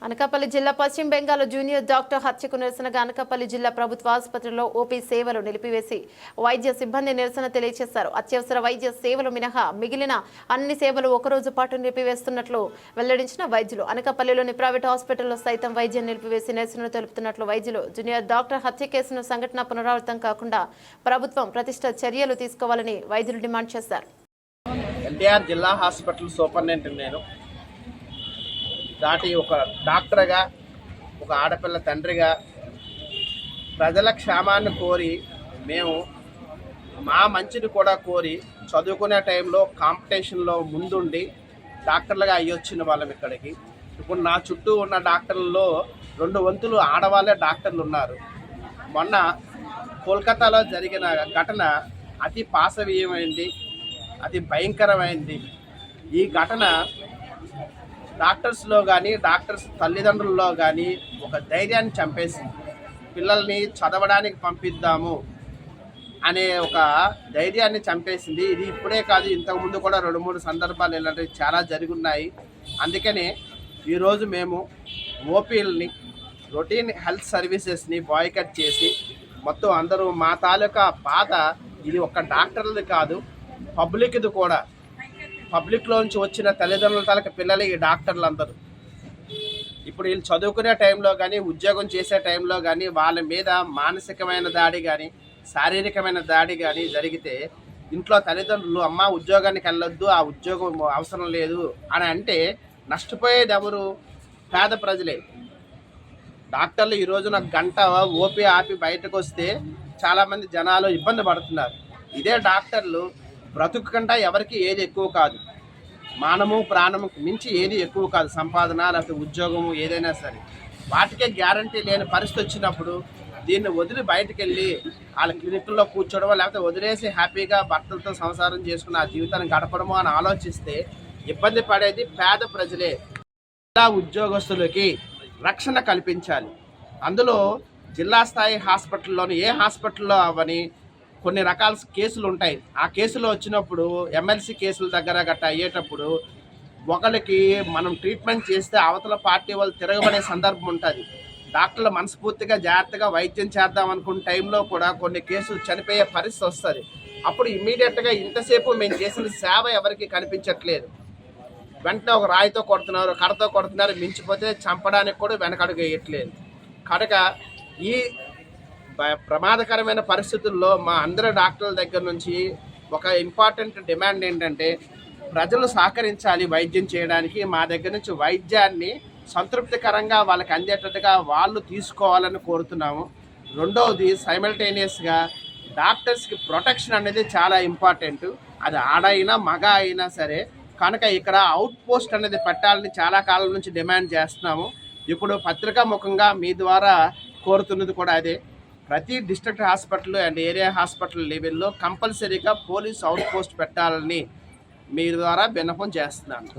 అనకాపల్లి జిల్లా పశ్చిమ Bengal junior doctor హత్యకు నిరసనగా అనకాపల్లి జిల్లా ప్రభుత్వ ఆసుపత్రిలో ఓపీ సేవలు నిలిపివేసి వైద్య సిబ్బంది నిరసన తెలియజేశారు. అత్యవసర వైద్య సేవలు మినహా మిగిలిన అన్ని సేవలు ఒకరోజు పాటు నిలిపివేస్తున్నట్లు వెల్లడించిన వైద్యులు అనకాపల్లిలోని ప్రైవేట్ హాస్పిటల్లో సైతం వైద్యం నిలిపివేసి నిరసన తెలుపుతున్నట్లు వైద్యులు జూనియర్ డాక్టర్ హత్య కేసును సంఘటన పునరావృతం కాకుండా ప్రభుత్వం ప్రతిష్ట చర్యలు తీసుకోవాలని వైద్యులు డిమాండ్ చేశారు. ఎన్టీఆర్ జిల్లా హాస్పిటల్ సూపరింటెండెంట్ నేను దాటి ఒక డాక్టర్గా, ఒక ఆడపిల్ల తండ్రిగా ప్రజల క్షేమాన్ని కోరి మేము మా మంచిని కూడా కోరి చదువుకునే టైంలో కాంపిటీషన్లో ముందుండి డాక్టర్లుగా అయ్యొచ్చిన వాళ్ళం ఇక్కడికి. ఇప్పుడు నా చుట్టూ ఉన్న డాక్టర్లలో 2 వంతులు ఆడవాళ్ళే డాక్టర్లు ఉన్నారు. మొన్న కోల్కతాలో జరిగిన ఘటన అతి పాశవీయమైంది, అతి భయంకరమైంది. ఈ ఘటన డాక్టర్స్లో కానీ డాక్టర్స్ తల్లిదండ్రుల్లో కానీ ఒక ధైర్యాన్ని చంపేసింది. పిల్లల్ని చదవడానికి పంపిద్దాము అనే ఒక ధైర్యాన్ని చంపేసింది. ఇది ఇప్పుడే కాదు, ఇంతకుముందు కూడా 2-3 సందర్భాలు ఇలాంటివి చాలా జరుగున్నాయి. అందుకనే ఈరోజు మేము ఓపీలని, రొటీన్ హెల్త్ సర్వీసెస్ని బాయ్కట్ చేసి మొత్తం అందరూ మా తాలూకా బాధ ఇది ఒక డాక్టర్లది కాదు, పబ్లిక్ది కూడా. పబ్లిక్లోంచి వచ్చిన తల్లిదండ్రుల తాలూకా పిల్లలు ఈ డాక్టర్లు అందరూ ఇప్పుడు వీళ్ళు చదువుకునే టైంలో కానీ, ఉద్యోగం చేసే టైంలో కానీ వాళ్ళ మీద మానసికమైన దాడి కానీ, శారీరకమైన దాడి కానీ జరిగితే ఇంట్లో తల్లిదండ్రులు అమ్మ ఉద్యోగానికి వెళ్ళొద్దు, ఆ ఉద్యోగం అవసరం లేదు అని అంటే నష్టపోయేది ఎవరు? పేద ప్రజలే. డాక్టర్లు ఈ రోజున గంట ఓపీ ఆపి బయటకు వస్తే చాలామంది జనాలు ఇబ్బంది పడుతున్నారు. ఇదే డాక్టర్లు బ్రతుకు కంటే ఎవరికి ఏది ఎక్కువ కాదు, మానము ప్రాణము మించి ఏది ఎక్కువ కాదు, సంపాదన లేకపోతే ఉద్యోగము ఏదైనా సరే. వాటికే గ్యారంటీ లేని పరిస్థితి వచ్చినప్పుడు దీన్ని వదిలి బయటకు వెళ్ళి వాళ్ళ క్లినిక్లో కూర్చోవడం, లేకపోతే వదిలేసి హ్యాపీగా భర్తలతో సంసారం చేసుకుని ఆ జీవితాన్ని గడపడము అని ఆలోచిస్తే ఇబ్బంది పడేది పేద ప్రజలే. జిల్లా ఉద్యోగస్తులకి రక్షణ కల్పించాలి. అందులో జిల్లా స్థాయి హాస్పిటల్లోని ఏ హాస్పిటల్లో అవని కొన్ని రకాల కేసులు ఉంటాయి. ఆ కేసులు వచ్చినప్పుడు ఎమ్మెల్సీ కేసుల దగ్గర గట్ట అయ్యేటప్పుడు ఒకరికి మనం ట్రీట్మెంట్ చేస్తే అవతల పార్టీ వాళ్ళు తిరగబడే సందర్భం ఉంటుంది. డాక్టర్లు మనస్ఫూర్తిగా జాగ్రత్తగా వైద్యం చేద్దాం అనుకున్న టైంలో కూడా కొన్ని కేసులు చనిపోయే పరిస్థితి వస్తుంది. అప్పుడు ఇమ్మీడియట్గా ఇంతసేపు మేము చేసిన సేవ ఎవరికి కనిపించట్లేదు. వెంటనే ఒక రాయితో కొడుతున్నారు, కర్రతో కొడుతున్నారు, మించిపోతే చంపడానికి కూడా వెనకడుగు వేయట్లేదు. కనుక ఈ ప్రమాదకరమైన పరిస్థితుల్లో మా అందరి డాక్టర్ల దగ్గర నుంచి ఒక ఇంపార్టెంట్ డిమాండ్ ఏంటంటే ప్రజలు సహకరించాలి వైద్యం చేయడానికి. మా దగ్గర నుంచి వైద్యాన్ని సంతృప్తికరంగా వాళ్ళకి అందేటట్టుగా వాళ్ళు తీసుకోవాలని కోరుతున్నాము. రెండవది, సైమల్టేనియస్గా డాక్టర్స్కి ప్రొటెక్షన్ అనేది చాలా ఇంపార్టెంట్. అది ఆడ అయినా మగ అయినా సరే. కనుక ఇక్కడ అవుట్ పోస్ట్ అనేది పెట్టాలని చాలా కాలం నుంచి డిమాండ్ చేస్తున్నాము. ఇప్పుడు పత్రికా ముఖంగా మీ ద్వారా కోరుతున్నది కూడా అదే. ప్రతి district hospital and area hospital లెవెల్లో కంపల్సరీగా పోలీస్ అవుట్ పోస్ట్ పెట్టాలని మీ ద్వారా విన్నపం చేస్తున్నాను.